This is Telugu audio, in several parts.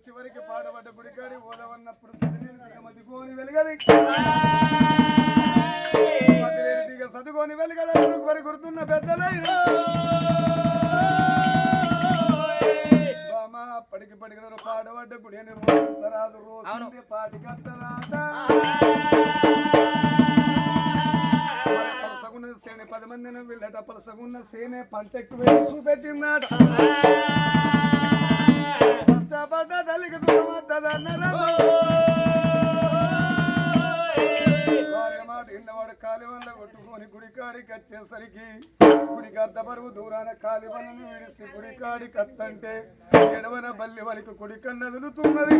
చివరికి పాడబడ్డ గుడికాడి ఓదవన్నప్పుడు మదిగోని వెలుగది చదువుకొని వెలుగద మరి గుర్తున్న పెద్దలైన పడికి పడిగిన పాడబడ్డ గుడి అని రోజు రోజు పాటి కట్టరాట పలసగున్న సేనే 10 మందిని వీళ్ళట పలసగున్న సేనే పంట ఎక్కువ చూపెట్టిందట కష్టపడ్డ తల్లికి ఇన్నవాడు కాలివల్ల కొట్టుకొని గుడికాడికి వచ్చేసరికి గుడికి అర్ధ బరువు దూరాన కాలివలను విడిసి గుడికాడికి అత్తంటే ఎడవన బల్లి వరకు గుడికన్న దులుతున్నది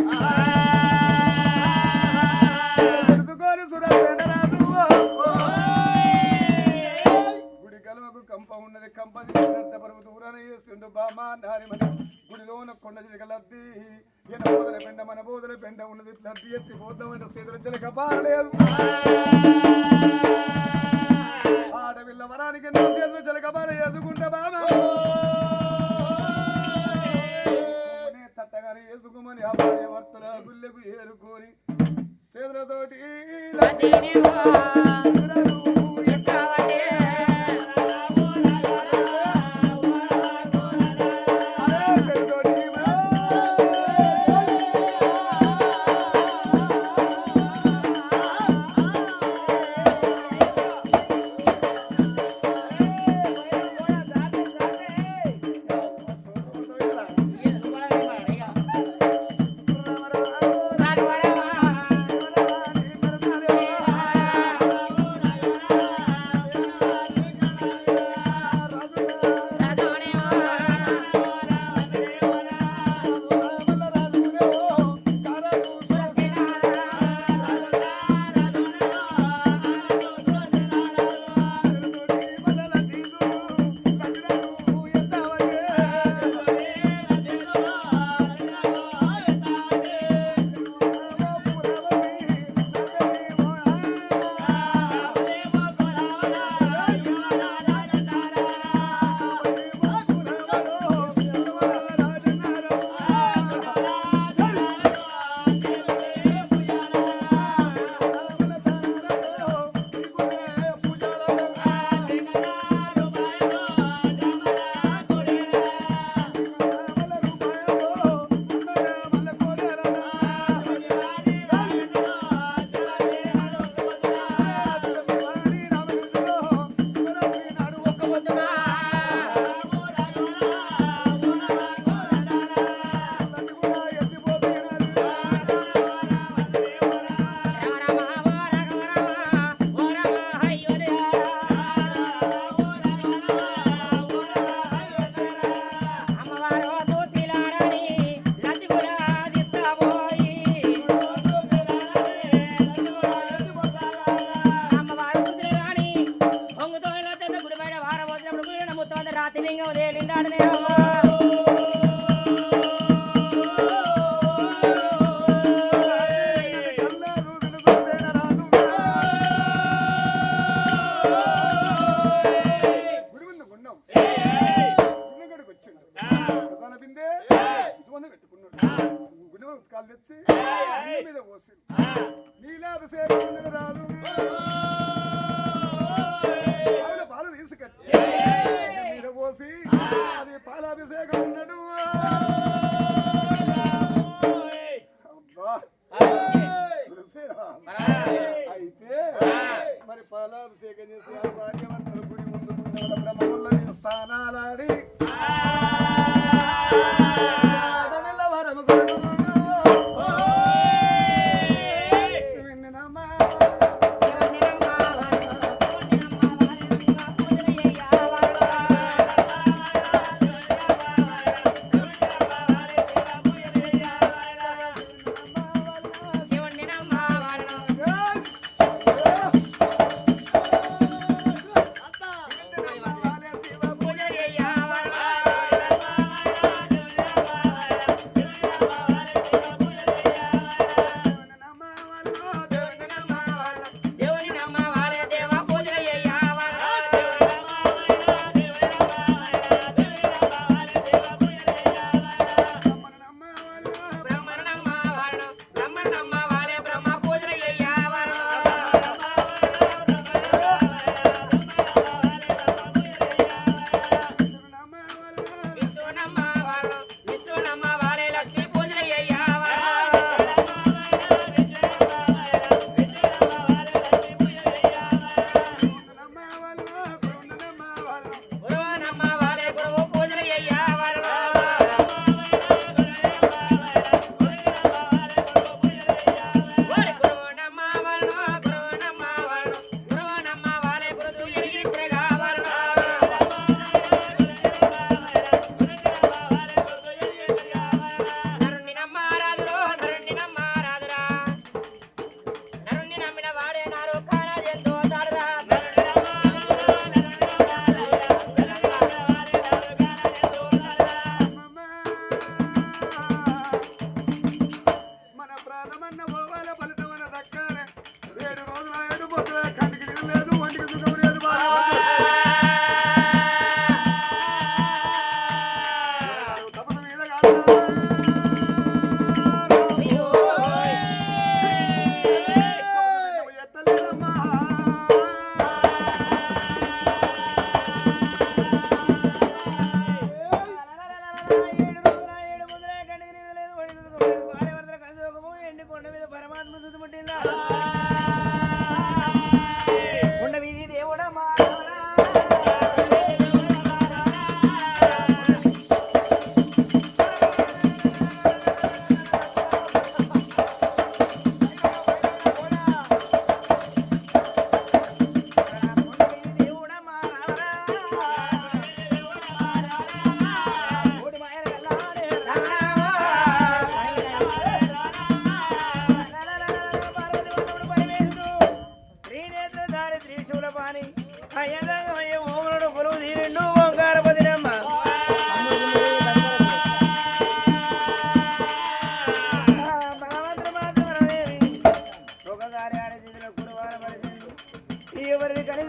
గుడి కలువకు కంప ఉన్నది కంపది అర్ధ బరువు దూరాన చేస్తుండు బామా నారి గుడిలోన కొండ చిలకలద్ది ఈయన బోధన పెండ మన బోధన పెండ ఉన్నది లద్ది ఎత్తి పోద్దామంటే చేతులు చిలక పారలేదు ఆడవిల్ల వరానికి నా చేతులు చిలక పార వేసుకుంటా బామా తట్టగానే వేసుకోమని ఆ భార్య భర్తల గుళ్ళకు ఏరుకొని చేతులతోటి మీద పోసి నీలాభిషేకం రాదు పాలు తీసుకొచ్చి మీద పోసి అది పాలాభిషేకం ఉన్నాడు అయితే మరి పాలాభిషేకం చేసి ఆ భాగ్యవంతుల గుడి ముందు బ్రహ్మముల స్థానాలాడి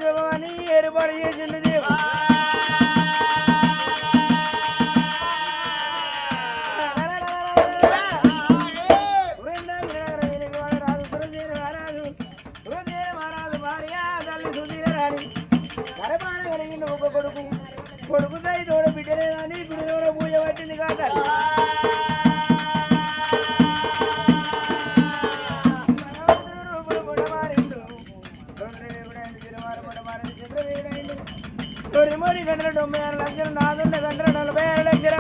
జగమని ఏర్పాటు చేసింది దేవు కొడుకు సై తోడ బిడ్డలే కానీ గుడిలోడ పూజ పట్టింది కాక తొమ్మిది గంటల 96 లక్షలు 4 గంటల 46 లక్షలు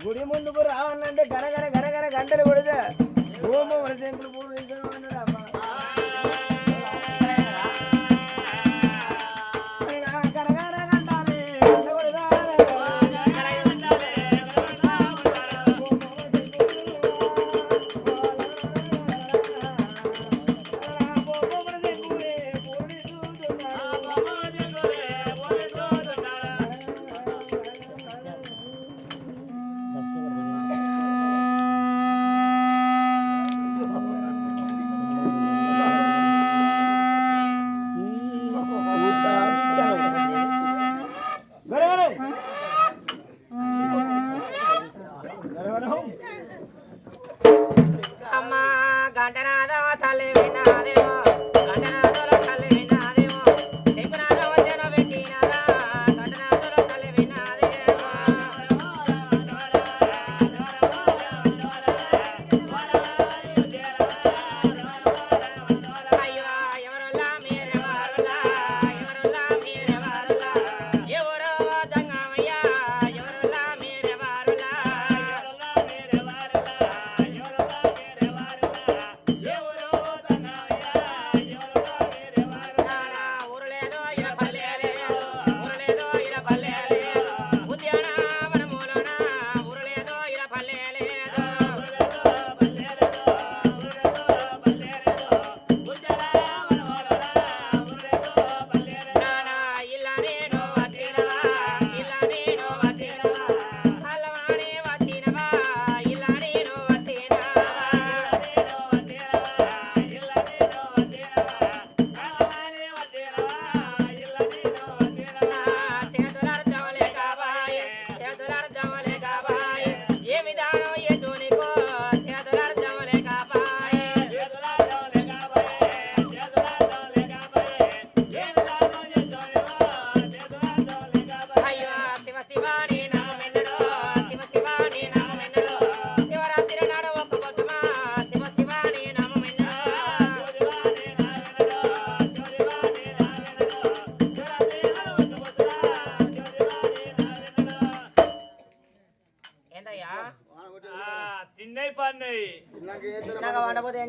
గుడి ముందుకు రావాలంటే గనగన గనగన గంటలు కొడితే భూమి వరసేంకులు పూలు అమ్మా గంటనాథ తల్లి వినాదేమో గంటనాథుల తల్లి వినాదేమో దిక్కునాథ వద్దన పెట్టినారా గంటనాథుల తల్లి వినాదేమో అయ్యో ఎవరులా మీరెవరులా ఎవరులా మీరెవరులా ఎవరో దంగమయ్యా ఎవరులా మీరెవరులా ఎవరులా మీరెవరులా ఎవరులా మీరెవరులా ఎవరో దంగమయ్యా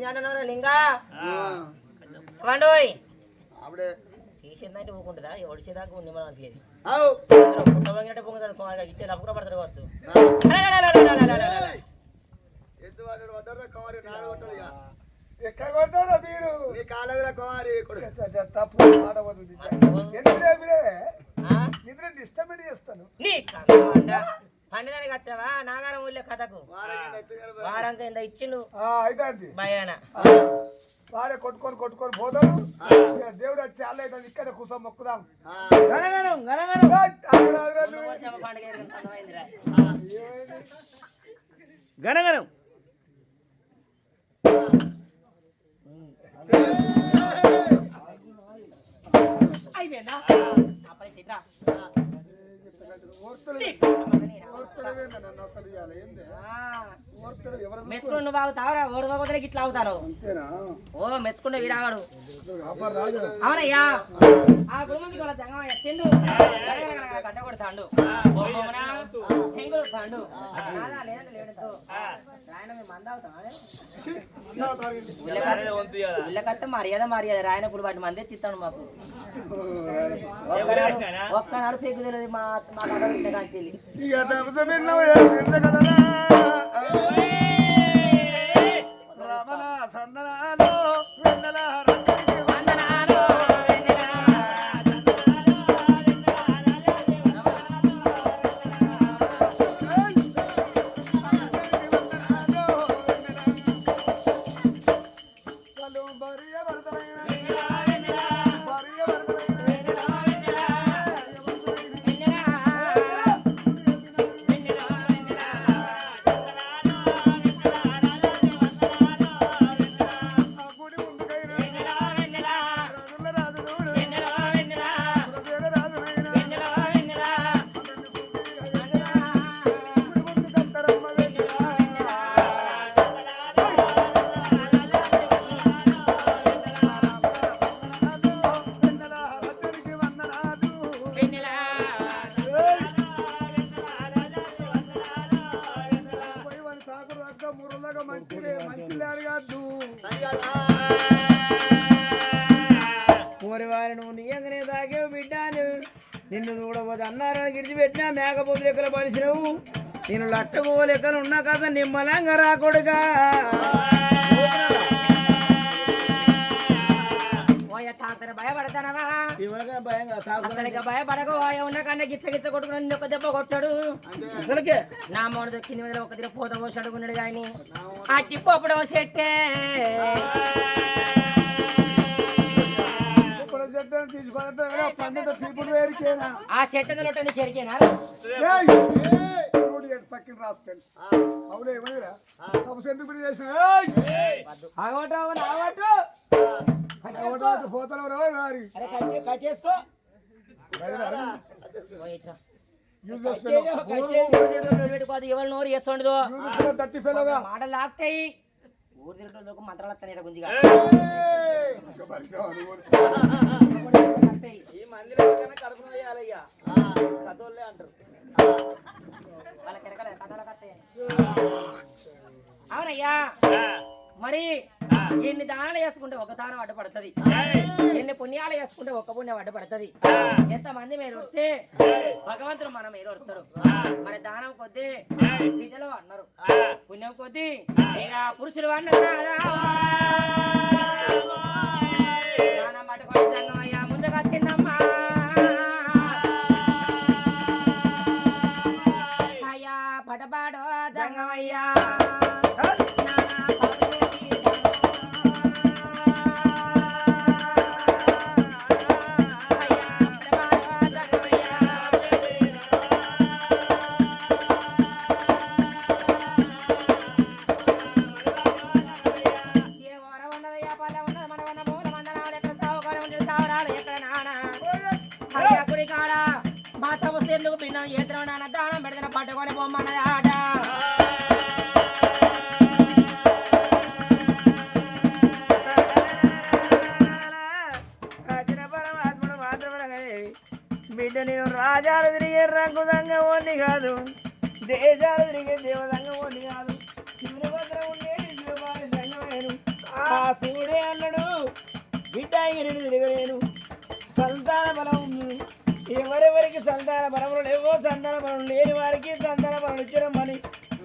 జాండనోరా లింగా వండోయ్ అప్పుడే తీసిందంటే ఊకుంటుందా ఒడిచేదాకా నిమ్మలేదు అవు పొంగినట్టు పొంగుతారు ఇచ్చే లప్పుగా పడతారు కావచ్చు ఎత్తు పడ్డాడు పడ్డారు కుమారి నాడు కొట్టదు ఇక ఎక్కడ కొడతారా మీరు నీ కాళ్ళ కుమారి తప్పు మాట వద్దు. ఎందుకు లేపినవే? నిద్ర డిస్టర్బెంట్ చేస్తాను. పండుదానికి వచ్చావా నాగారం ఊళ్ళో కథకు వారం కింద ఇచ్చిండు అయితే అంతే భయాన వాడే కొట్టుకొని పోతాడు. దేవుడు వచ్చి చాలా అవుతుంది ఇక్కడ కూర్చొని మొక్కుదాం. గనగనం గనగనం అయిపోయిందా మెచ్చుకుని నువ్వు ఆగుతావరా ఓడిపోతే ఇట్లా అవుతారు ఓ మెచ్చుకుంటే వీరాగాడు అవునయ్యా ఆ గురుమంది వాళ్ళ జంగమయ్య తిండు గడ్డ కొడతాడు చెంగులు తాండు లేదంటే లేడు రాయన మంద అవుతాం మర్యాద రాయన ఇప్పుడు వాటి మందే చిత్తాను మాకు ఒక్కనాడు ఫేకు తెలియదు మా కాంచి నిన్ను చూడబోదు అన్నారా గిడిచిపెట్టినా మేకపోతు లెక్కలు పలిసినవు నేను లట్టకో లెక్కలు ఉన్నా కదా నిమ్మలంగా రాకూడగా భయపడతానవా భయపడకు ఉన్న కన్నా గిచ్చ గిచ్చ కొట్టుకుని ఒక దెబ్బ కొట్టాడు అసలుకే నా మోడు కింది మీద ఒక దిన పోత పోసి అడుగున్నాడు కానీ ఆ చిప్పప్పుడు చెట్టే ఆ చెట్టు చెరికేనా పక్కన రాసుకెళ్ళి అవును ఏమైనా ఎందుకు చేసిన పోతారు కట్టేసుకో ఎవరు నోరు చేస్తుండదు మాటలు లాక్తాయి ఊరు తిరగటోళ్ళకు మంత్రాలు వస్తాయి గుంజిగా ఈ మందిరం కడుపు చేయాలయ్యా కథోళ్ళే అంటారు వాళ్ళకి ఎరకలే కథలకు వస్తాయి అవునయ్యా మరి ఎన్ని దానాలు చేసుకుంటే ఒక దానం అడ్డుపడుతుంది ఎన్ని పుణ్యాలు చేసుకుంటే ఒక పుణ్యం అడ్డుపడుతుంది ఎంతమంది మీరు వస్తే భగవంతుడు మన మీరు వస్తారు మరి దానం కొద్దీ విద్యలో అన్నారు పుణ్యం కొద్దీ ఇక పురుషులు అన్నారు దానం పట్టుకొని జంగమయ్యా ముందుగా వచ్చిందమ్మా అయ్యా పటపాడో జంగమయ్యా దానం పెడితే పట్టుకొని బొమ్మన్నది ఆట పరమాత్ముడు మాత్రమే బిడ్డ నేను రాజాలు తిరిగే రంగుదంగా ఓన్ని కాదు దేశాలు తిరిగే దేవదంగా ఓన్ని కాదు శివుని భద్రం ఉండేది శివపాలి సంగమేను శివుడే అన్నాడు బిడ్డ ఇరుడు తిరగలేను సంతాన బలం ఎవరెవరికి సంతాన బలములు లేవో సంతాన బలం లేని వారికి సంతాన బలం ఇచ్చిరమ్మని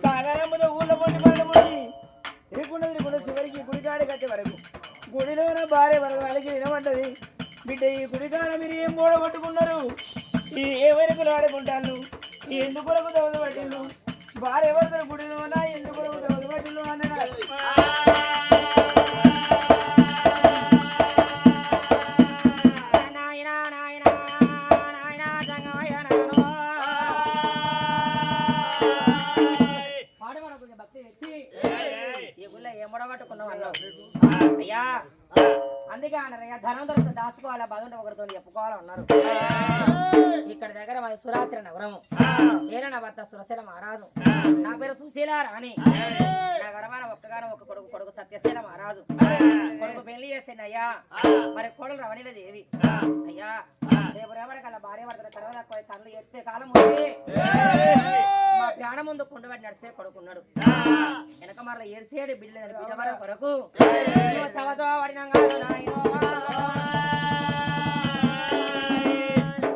సాగరమ్మతో ఊళ్ళో పొండి పండుకొని తిరుగుండ చివరికి గుడికాడ కట్టే వరకు గుడిలోన భార్య వరకు వాళ్ళకి వినమంటది బిడ్డ ఈ గుడికాడ మీరు ఏం గోడ పట్టుకున్నారు ఈ ఎవరికి ఆడుకుంటాను ఎందుకు దవద పట్టిండు భార్య ఎవరితో గుడిలోనా ఎందుకు దవద పట్టిండు అన్నాడు అయ్యా అందుకే అన్నారయ్యా ధనం దొరికి దాచుకోవాలా బాధ ఒకరితో చెప్పుకోవాలన్నారు ఇక్కడ దగ్గర మాది సురాత్రి నగరము నేను నా భర్త సురశీల మహారాజు నా పేరు సుశీల రాణి నా గర్భాన ఒక్కగానో ఒక కొడుకు సత్యశీల మహారాజు కొడుకు పెళ్లి చేస్తేనయ్యా మరి కోడలు రవణీల దేవి అయ్యా రేపు రేపటి కల్లా భార్య పడుతుంది తర్వాత కళ్ళు ఎత్తే కాలం ఉంది మా ప్రాణం ముందు కుండబెట్టి నడిచే కొడుకున్నాడు వెనక మరల ఏడ్చేడు బిడ్డ బిడ్డ వరకు కొరకు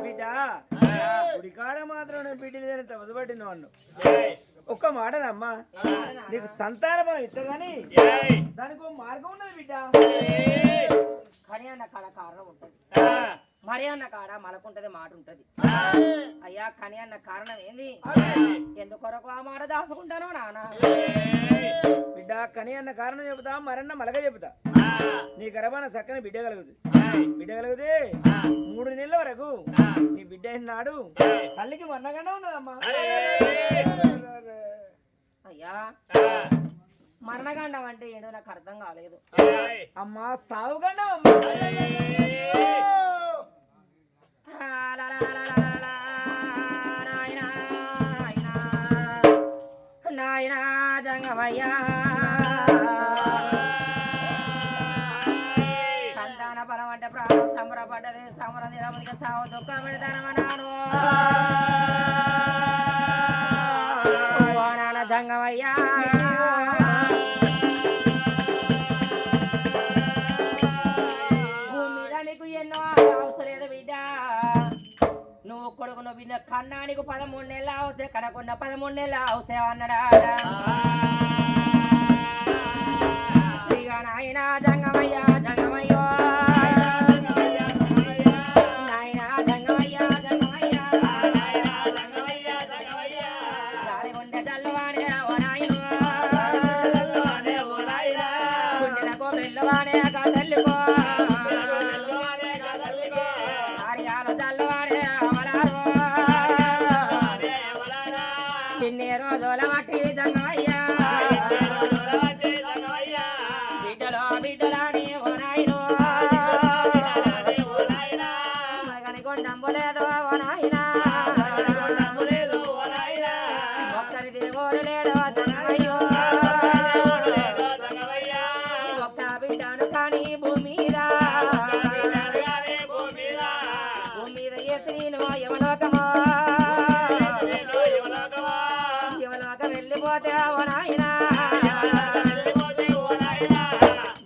బిడ్డ గుడికాడ మాత్రం బిడ్డలు తవదపట్టిన వాడు ఒక్క మాటనమ్మా నీకు సంతాన బలం ఇస్తా కానీ దానికి ఒక మార్గం ఉన్నది బిడ్డ కని అన్న కాడ కారణం ఉంటది మరి అన్న కాడ మలకుంటది మాట ఉంటది అయ్యా కని అన్న కారణం ఏంది ఎందుకొరకు ఆ మాట దాచుకుంటానో నాన్న బిడ్డ కని అన్న కారణం చెబుతా మరన్న మలగ చెబుతా నీ గర్భాన చక్కని బిడ్డ కలుగుతుంది బిడ్డ కలిగితే 3 నెలల వరకు నీ బిడ్డ నాడు తల్లికి మన్నగానే ఉన్నదమ్మా అయ్యా మరణగండం అంటే ఏంటో నాకు అర్థం కాలేదు అమ్మా సావుగండం నాయనా జంగమయ్యా సంతాన బలం అంటే ప్రాణం సంబరపడ్డది సమర నిరవధిక సావు దుఃఖం పెడతానమన్నాను జంగమయ్యా నువ్వు కొడుకు నువ్వు బిడ్డ కన్నానికి 13 నెలలు అవుతే కడకుండా 13 నెలలు అవుతే అన్నాడా నాయనా జంగమయ్యా జంగమయ్యో నాయనా జంగమయ్యా జంగమయ్యా గాలి ఉండే చల్లవాడే ఓ నాయన గుండెలకు వెళ్ళవాడే కా తల్లికో కార్యాలు చల్లవాడే ఇన్ని రోజుల మట్టి జంగమయ్యా బిడ్డలో బిడ్డలాని ఓ నాయనో మగని కొండంబులేదు ఓ నాయనా ఒక్కరి దేవుడు లేడు జంగమయ్యో ఒక్క బిడ్డను కానీ భూమి మీద ఎత్తి నేను యమలోకమో వెళ్ళిపోతే ఓ నాయనా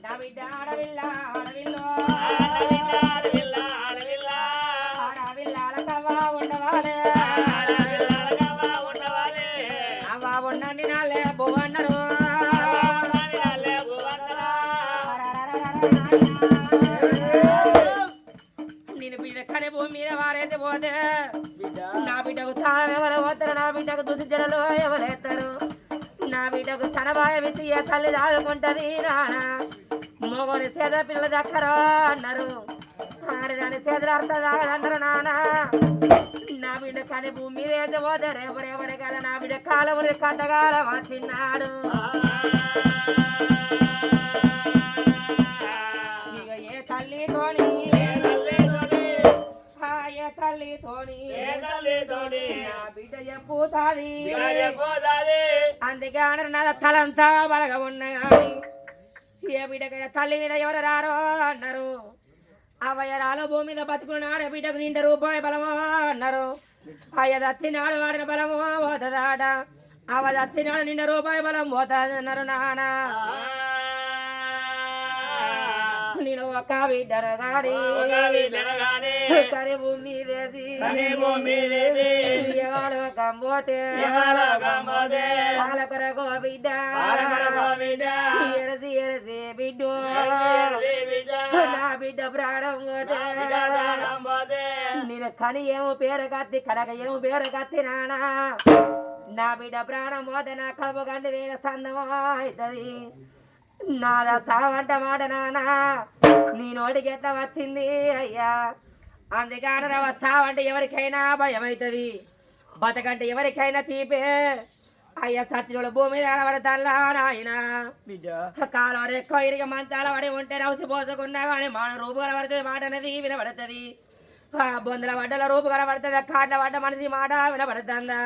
నా బిడ్డ ఆడవిల్ల ఆడవిల్లో ఆడవిల్లాలకవ్వా ఉండవాలే అవ్వా ఉండండి నాలే బువన్నరు నేను బిడ్డ కడే భూమి మీద వారైతే పోతే నా బిడ్డకు తాళం ఎవరు పోతారు నా బిడ్డకు దుసి జడలు ఎవరేస్తారు నా బిడ్డకు సనబాయ విసి తల్లి దాదుకుంటది నాన్న మొగని చేద పిల్లలు దక్కరో అన్నారు ఆడదాని చేతులు అర్థం తాగదన్నారు నాన్న నా బిడ్డ కని భూమి మీద అయితే పోతే రేపటి కాల నా బిడ్డ కాలములు కట్టగాల వచ్చిన్నాడు ఇక ఏ తల్లితోని తల్లితోని నా బిడ్డ చెప్పుతాది అందుకే అన్నారు నా తలంతా బలగా ఉన్నాయి ఏ బిడ్డకైనా తల్లి మీద ఎవరు రారో అన్నారు అవయరాలు భూమి మీద బతుకున్నాడు బిడ్డకు నిండా రూపాయి బలమో అన్నారు అయ్య దచ్చినాడు వాడిన బలమో పోతుందాట అవ దచ్చినాడు నిండా రూపాయి బలం పోతుంది అన్నారు నాన్న నేను ఒక బిడ్డను గాని కని భూమి దేది ఎవరు కంబోతే వాళ్ళ కొరకు బిడ్డ ఎడసి బిడ్డు నా బిడ్డ ప్రాణం పోతే నేను కని ఏమో పేరు కత్తి కనక ఏమో పేరు కత్తి నానా నా బిడ్డ ప్రాణం పోతే నా కడుపు గండి నేను సందం అవుతుంది నాదా సావంట మాట నానా నీ నోటికి ఎట్లా వచ్చింది అయ్యా అందుకని నా సావంటే ఎవరికైనా భయం అవుతుంది బతకంటే ఎవరికైనా తీపే అయ్యా సచ్చినోడు భూమి మీద ఆడబడతాన్లా నాయన కాలం ఎక్కువ ఇరిగి మంచాల పడి ఉంటే నవ్సి పోసుకున్నా కానీ మన రూపు కనబడుతుంది మాట అనేది వినబడుతుంది బొందుల వడ్డల రూపు కనబడుతుంది కాట్ల పడ్డ మనిషి మాట వినబడుతుందా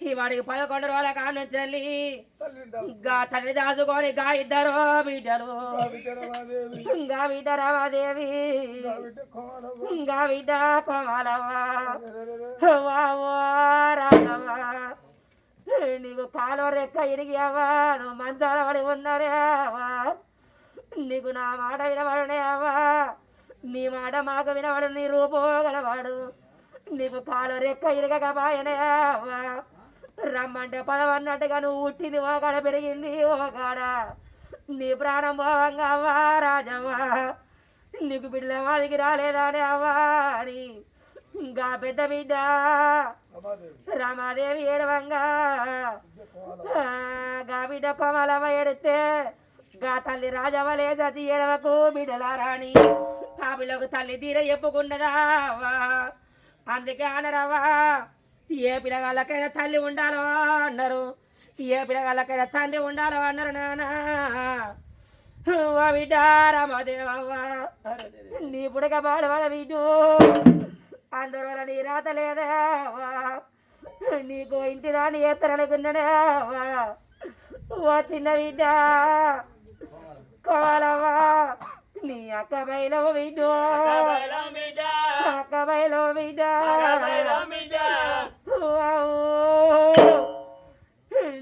ఈ వాడికి 11 రోజుల కాను చెల్లి గా తల్లి దాచుకొని గా ఇద్దరు బిడ్డలు గా బిడ్డ రమాదేవి గా బిడ్డ కోమలవ్వ రాఘవ నీకు కాలో రెక్క ఇడిగావా నువ్వు మంచాల పడి ఉన్నాడే అవ్వా నీకు నా మాట వినబడనే అవ్వా నీ మాట మాకు వినబడు నీ రూపో కనబడు నీకు కాలో రెక్క ఇరగకపాయనే అవ్వా రమ్మంటే పదవన్నట్టుగా నువ్వు పుట్టింది ఓగాడ పెరిగింది ఓగాడ నీ ప్రాణం పోవంగా అవ్వా రాజవ్వా నీకు బిడ్డల వాడికి రాలేదానే అవ్వా అని ఇంకా పెద్ద బిడ్డ రమాదేవి ఏడవంగా గా బిడ్డ కోమలమ్మ ఏడితే గా తల్లి రాజవ్వ లేచి ఏడవకు బిడ్డలారాని ఆ బిడ్డకు తల్లి తీర చెప్పుకున్నదా అందుకే అనరవ్వా ఏ పిల్లగాళ్ళకైనా తల్లి ఉండాలో అన్నారు ఏ పిల్లగాళ్ళకైనా తండ్రి ఉండాలో అన్నారు నానా బిడ్డ రమాదేవవ్వ నీ పుడక బాడవాడ బిడ్డు అందువల్ల నీ రాత లేదా నీకు ఇంటి రాని ఏతరనుకున్నాడా ఓ చిన్న బిడ్డ కోలవా నీ అక్క బయలో బిడ్డు అక్క బయలో బిడ్డ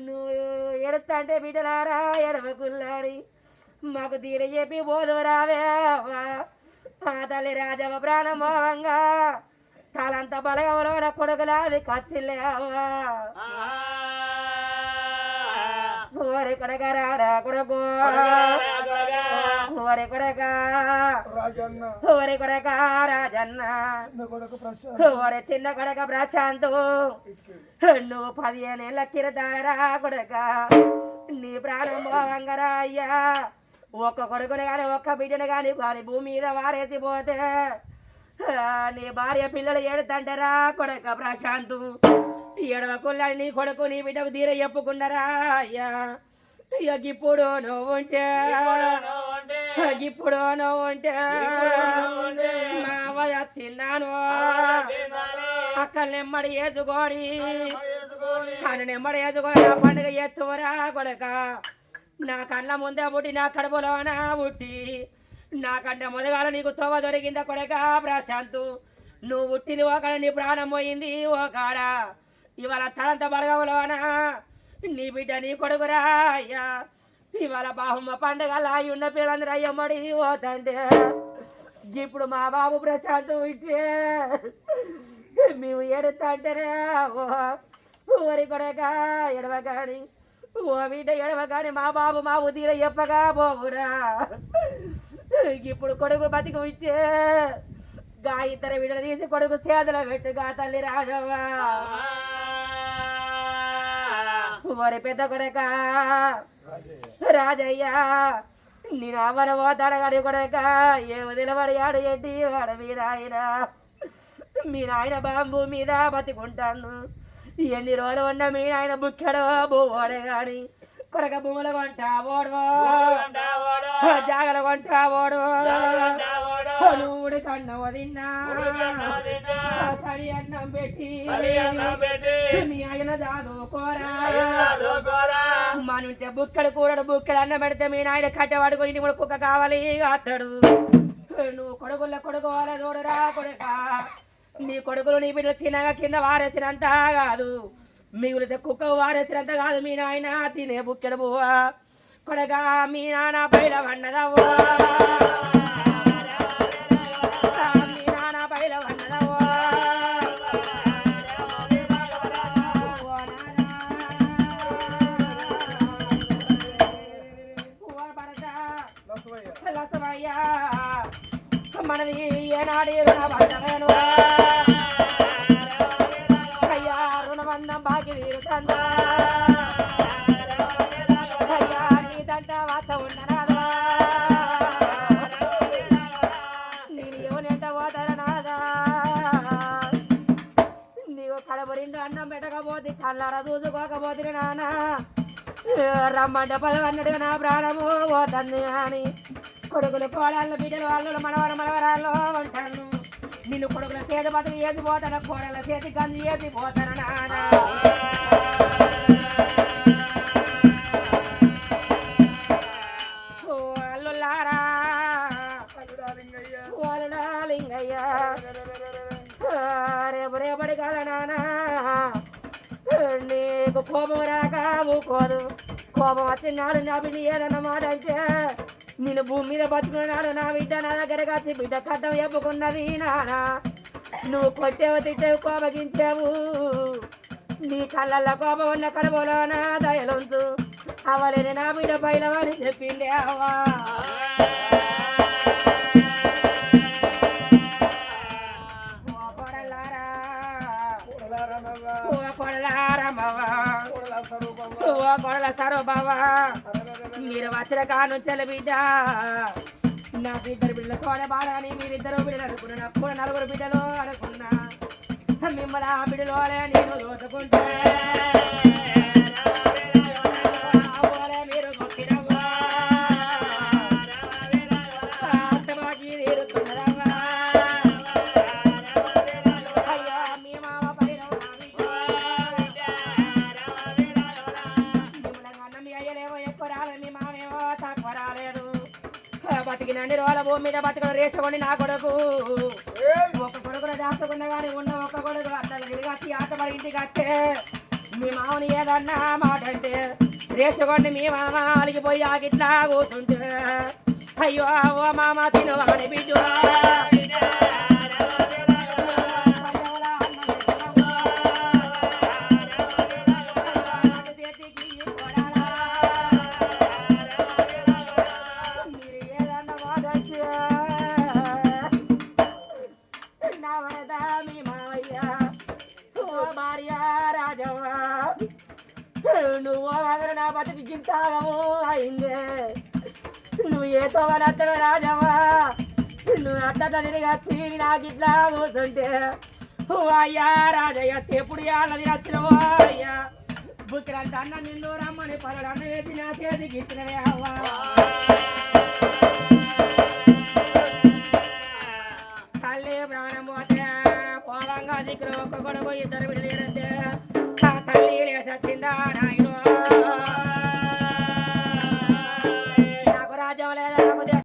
నువ్వు ఎడతా అంటే బిడ్డలారా ఎడవకుల్లాడి మాకు తీర చెప్పి బోధు రావే ఆ తల్లి రాజవ ప్రాణమోహంగా తలంత బలగవలోన కొడుకులాది కచ్చిల్లేవా ఓరి కొడక రారా కొడుకు ఓరి కొడక ఓరి కొడక రాజన్న ఓరి చిన్న కొడక ప్రశాంతు నువ్వు 15 ఏళ్ళ కిరతారా కొడక నీ ప్రాణం మోహంగా అయ్యా ఒక్క కొడుకుని కానీ ఒక్క బిడ్డను కానీ వారి భూమి మీద వారేసిపోతే నీ భార్య పిల్లలు ఏడుతంటారా కొడక ప్రశాంతు ఏడవకుల్లాడి నీ కొడుకు నీ బిడ్డకు తీర చెప్పుకున్నారా అయ్యా ఇప్పుడు నువ్వు ఉంటే ఇప్పుడు నువ్వు ఉంటే మా అవ్వ వచ్చిందాను అక్కలు నెమ్మడి వేసుకొని అని నెమ్మడి వేసుకొని నా పండుగ ఎత్తువరా కొడక నా కళ్ళ ముందే పుట్టి నా కడుపులోన పుట్టి నాకంటే మొదగాల నీకు తోవ దొరికిందా కొడక ప్రశాంతు నువ్వు పుట్టింది ఒకడ నీ ప్రాణం పోయింది ఒకడ ఇవాళ తలంత బలగంలోన నీ బిడ్డ నీ కొడుకురా అయ్యా ఇవాళ బాహుమ్మ పండుగ అయి ఉన్న పిల్లలందరూ అయ్యమ్మడి పోతంటే ఇప్పుడు మా బాబు ప్రశాంతు ఇట్టే మేము ఏడుతా అంటేనే ఊరి కొడక ఎడవగాని ఓ బిడ్డ ఎడవగాని మా బాబు మా ఉదీర చెప్పగా పోవురా ఇప్పుడు కొడుకు బతికి ఇచ్చే గా ఇద్దరు బిడ్డలు తీసి కొడుకు చేతులు పెట్టుగా తల్లి రాజవ్వ ఓరి పెద్ద కొడక రాజయ్య నేను అవ్వన పోతాడగాడి కొడక ఏ వదిలబడియాడు ఏంటి వాడు మీ నాయన బాంబు మీద బతికుంటాను ఎన్ని రోజులు ఉన్న మీ నాయన బుక్కెడో బోవాడే గాని కొడక భూముల కొంట ఓడు జాగల కొంట ఓడు నువ్వుడి కన్నవ తిన్నా సరి అన్నం పెట్టి మీ ఆయన దాదుకోరా మనుంటే బుక్కడు కూడడు బుక్కడు అన్నం పెడితే మీ నాయన కట్టెవాడుకొని ఇంటి కూడా కుక్క కావాలి అత్తడు నువ్వు కొడుకుల కొడుకోవాలి చూడరా కొడుక నీ కొడుకులు నీ బిడ్డలు తినగా కింద వారేసినంత కాదు మిగులితే కుక్క వారేసినంత కాదు మీ నాయన తినే బుక్కెడు బువ్వా కొడగా మీ నాన్న బయట పన్నదవ్వా వాస్తవయ్యా మనది ఏనాడు రుణబంధమేను అయ్యా రుణబంధం బాకి తీరుతందా అయ్యా నీదంట వాత ఉండరాదా నేను ఎవనంట పోతారనాదా నీవు కడబరిండు అన్నం పెట్టకపోతే కళ్ళారా చూసుకోకపోతే నాన్న రమ్మంట పదవన్నడు నా ప్రాణము పోతుంది అని కొడుకులు కోడళ్ళు బిడ్డలు వాళ్ళు మనవరాళ్ళు ఉంటాను నిన్ను కొడుకుల చేతి బతుకు వేసిపోతాను కోడళ్ళ చేతి గంజి వేసిపోతాను నాన్న వాళ్ళులారా వాళ్ళుడా లింగయ్య రేపు రేపటి కాల నాన్న నీకు కోపం రాక ఊకోదు కోపం వచ్చినాడు నా బిడ్డ ఏదన్న మాట అంటే నేను భూమి మీద బతుకున్నాడు నా బిడ్డ నా దగ్గరకు వచ్చి బిడ్డ కట్టం చెప్పుకున్నది నానా నువ్వు కొట్టేవు తిట్టేవు కోపగించావు నీ కళ్ళల్లో కోపం ఉన్న కడుపులో నా దయలుంచు అవలేని నా బిడ్డ బయలవని చెప్పింది అవ్వా కొడల సరోబావా మీరు వచ్చిన కానుంచల బిడ్డ నా ఇద్దరు బిడ్డలు తోడే బాడని మీరిద్దరు బిడ్డలు అనుకున్నా నాకు కూడా నలుగురు బిడ్డలు అనుకున్నా మిమ్మల్ని ఆ బిడ్డలోనే నేను దోచుకుంటే మీరు కొట్టినవ్వా అంతమాకి తీరుతున్నదవ్వా అయ్యా మీ మామ పైన బతికినండి రోజుల భూమి మీద బతుకులు రేసుకోండి నా కొడుకు ఒక కొడుకును దాచుకున్నా కానీ ఉన్న ఒక్క కొడుకు అట్టలు తిరిగి ఆటపడి ఇంటికి వస్తే మీ మామని ఏదన్నా మాట అంటే రేసుకోండి మీ మామ అలిగిపోయి ఆగిట్లా కూర్చుంటే అయ్యో ఓ మామ తిను అని బిడ్డు నువ్వు నా బతికి చింతాగము అయిందే నువ్వు ఏతో అత్తడు రాజవ్వా నువ్వు అట్ట తిరిగి వచ్చి నాకు ఇట్లా కూర్చుంటే అయ్యా రాజయ్య ఎప్పుడు వాళ్ళది వచ్చినవో అయ్యా బుక్కిరంత అన్న నిన్ను రమ్మని పనులు అన్న వేసి నా చేతికి ఇచ్చినవే అవ్వా